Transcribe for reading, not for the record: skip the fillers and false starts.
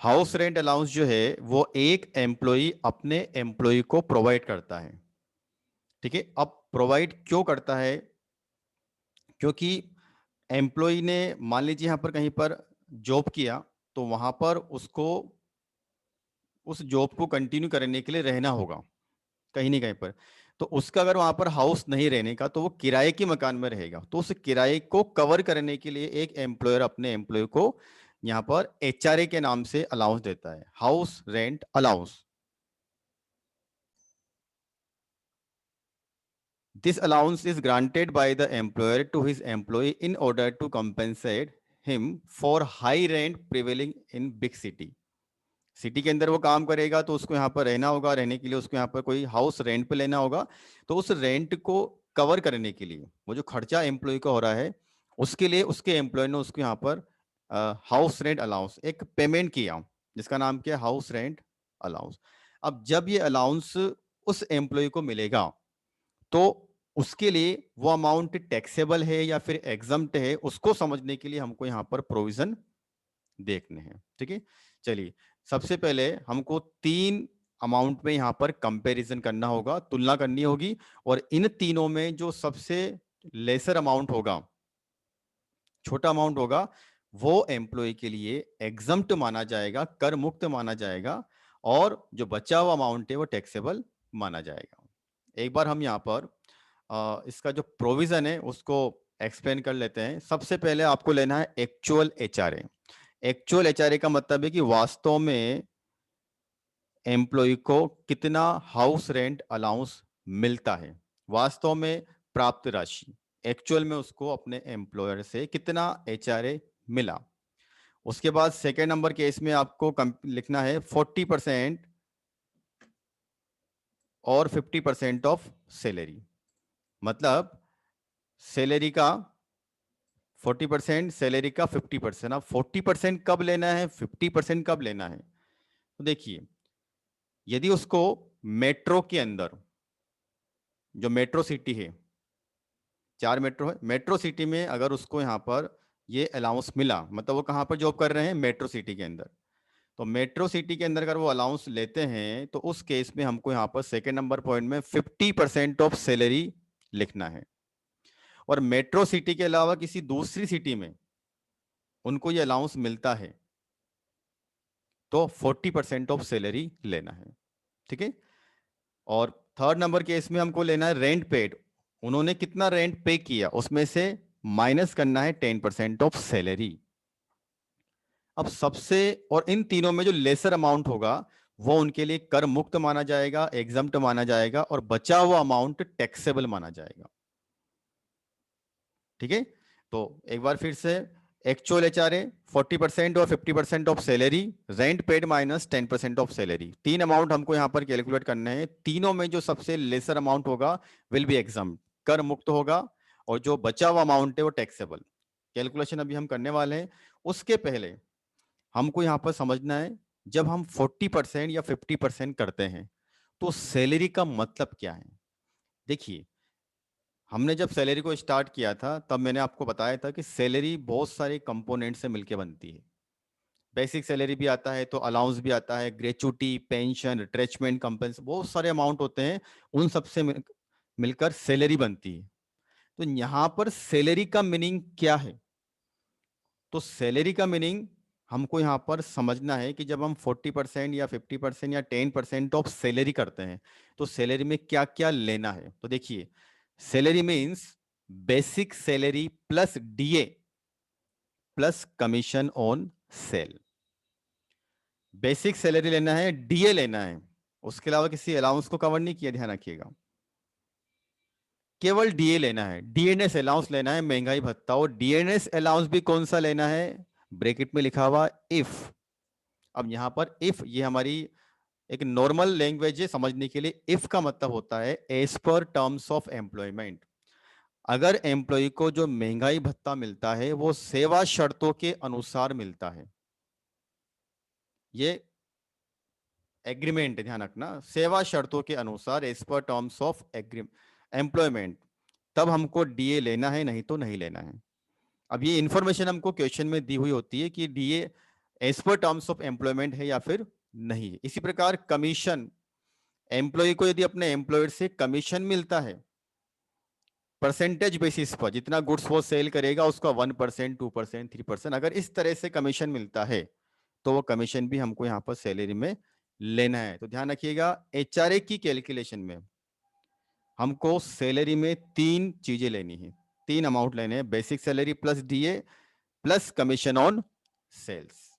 House rent allowance जो है वो एक एम्प्लॉय अपने एम्प्लॉय को प्रोवाइड करता है। ठीक है, अब प्रोवाइड क्यों करता है? क्योंकि एम्प्लॉय ने मान लीजिए यहाँ पर कहीं पर जॉब किया, तो वहां पर उसको उस जॉब को कंटिन्यू करने के लिए रहना होगा कहीं नहीं कहीं पर। तो उसका अगर वहां पर हाउस नहीं रहने का, तो वो किराए के मकान में रहेगा। तो उस किराए को कवर करने के लिए एक एम्प्लॉयर अपने एम्प्लॉय को यहाँ पर एचआरए के नाम से अलाउंस देता है, house rent allowance. This allowance is granted by the employer to his employee in order to compensate him for high rent prevailing in big city. City के अंदर वो काम करेगा तो उसको यहाँ पर रहना होगा, रहने के लिए उसको यहाँ पर कोई हाउस रेंट पे लेना होगा। तो उस रेंट को कवर करने के लिए वो जो खर्चा एम्प्लॉय का हो रहा है, उसके लिए उसके एम्प्लॉय ने उसको यहाँ पर हाउस रेंट अलाउंस एक पेमेंट किया, जिसका नाम क्या है, हाउस रेंट अलाउंस। अब जब ये अलाउंस उस एम्प्लॉय को मिलेगा, तो उसके लिए वो अमाउंट टैक्सेबल है या फिर एग्जम्प्ट है, उसको समझने के लिए हमको यहाँ पर प्रोविजन देखने हैं। ठीक है, चलिए सबसे पहले हमको तीन अमाउंट में यहाँ पर कंपैरिजन करना होगा, तुलना करनी होगी। और इन तीनों में जो सबसे लेसर अमाउंट होगा, छोटा अमाउंट होगा, वो एम्प्लॉय के लिए एग्जम्प्ट माना जाएगा, कर मुक्त माना जाएगा। और जो बचा हुआ अमाउंट है वो टैक्सेबल माना जाएगा। एक बार हम यहाँ पर इसका जो प्रोविजन है उसको एक्सप्लेन कर लेते हैं। सबसे पहले आपको लेना है एक्चुअल एचआरए। एक्चुअल एचआरए का मतलब है कि वास्तव में एम्प्लॉय को कितना हाउस रेंट अलाउंस मिलता है, वास्तव में प्राप्त राशि, एक्चुअल में उसको अपने एम्प्लॉयर से कितना एचआरए मिला। उसके बाद सेकेंड नंबर केस में आपको लिखना है 40% और 50% ऑफ सैलरी। मतलब सैलरी का 40%, सैलरी का 50%। अब 40% कब लेना है, 50% कब लेना है? तो देखिए, यदि उसको मेट्रो के अंदर, जो मेट्रो सिटी है, 4 मेट्रो है, मेट्रो सिटी में अगर उसको यहाँ पर ये अलाउंस मिला, मतलब वो कहाँ पर जॉब कर रहे हैं, मेट्रो सिटी के अंदर। तो मेट्रो सिटी के अंदर अगर वो अलाउंस लेते हैं, तो उस केस में हमको यहाँ पर सेकेंड नंबर पॉइंट में 50% ऑफ सैलरी लिखना है। और मेट्रो सिटी के अलावा किसी दूसरी सिटी में उनको ये अलाउंस मिलता है, तो 40% ऑफ सैलरी लेना है। ठीक है, और थर्ड नंबर केस में हमको लेना है रेंट पेड। उन्होंने कितना रेंट पे किया, उसमें से माइनस करना है 10% ऑफ सैलरी। अब सबसे, और इन तीनों में जो लेसर अमाउंट होगा वो उनके लिए कर मुक्त माना जाएगा, एग्जम्प्ट माना जाएगा, और बचा हुआ अमाउंट टैक्सेबल माना जाएगा। ठीक है, तो एक बार फिर से, एक्चुअल एचआरए 40% और 50% of salary, rent paid minus 10% of salary. तीन अमाउंट हमको यहाँ पर कैलकुलेट करने हैं। तीनों में जो सबसे लेसर अमाउंट होगा विल बी एग्जाम, कर मुक्त होगा, और जो बचा हुआ अमाउंट है वो टैक्सेबल। कैलकुलेशन अभी हम करने वाले हैं। उसके पहले हमको यहाँ पर समझना है, जब हम 40% या 50% करते हैं तो सैलरी का मतलब क्या है। देखिए, हमने जब सैलरी को स्टार्ट किया था तब मैंने आपको बताया था कि सैलरी बहुत सारे कंपोनेंट से मिलकर बनती है। बेसिक सैलरी भी आता है, तो अलाउंस भी आता है, ग्रेचुटी, पेंशन, रिट्रेचमेंट, कंपेंस, बहुत सारे अमाउंट होते हैं। उन सबसे मिलकर सैलरी बनती है। तो यहाँ पर सैलरी का मीनिंग क्या है? तो सैलरी का मीनिंग हमको यहाँ पर समझना है कि जब हम 40% या 50% या 10% ऑफ सैलरी करते हैं, तो सैलरी में क्या क्या लेना है। तो देखिए, salary means basic salary plus DA plus commission on sale. Basic salary लेना है, डीए लेना है, उसके अलावा किसी अलाउंस को कवर नहीं किया, ध्यान रखिएगा। केवल डीए लेना है, डीएनएस अलाउंस लेना है, महंगाई भत्ता। और डीएनएस अलाउंस भी कौन सा लेना है, ब्रैकेट में लिखा हुआ इफ। अब यहां पर इफ, ये हमारी एक नॉर्मल लैंग्वेज है समझने के लिए। इफ का मतलब होता है एज पर टर्म्स ऑफ एम्प्लॉयमेंट। अगर एम्प्लॉय को जो महंगाई भत्ता मिलता है वो सेवा शर्तों के अनुसार मिलता है, ये एग्रीमेंट है, ध्यान रखना, सेवा शर्तों के अनुसार, एज पर टर्म्स ऑफ एम्प्लॉयमेंट, तब हमको डीए लेना है, नहीं तो नहीं लेना है। अब ये इंफॉर्मेशन हमको क्वेश्चन में दी हुई होती है कि डीए एज पर टर्म्स ऑफ एम्प्लॉयमेंट है या फिर नहीं है। इसी प्रकार कमीशन, एम्प्लॉय को यदि अपने एम्प्लॉयर से कमीशन मिलता है परसेंटेज बेसिस पर, जितना गुड्स वो सेल करेगा उसका 1%, 2%, 3%, अगर इस तरह से कमीशन मिलता है तो वो कमीशन भी हमको यहाँ पर सैलरी में लेना है। तो ध्यान रखिएगा एचआरए की कैलकुलेशन में हमको सैलरी में तीन चीजें लेनी है, तीन अमाउंट लेने हैं, basic salary plus DA plus commission on sales.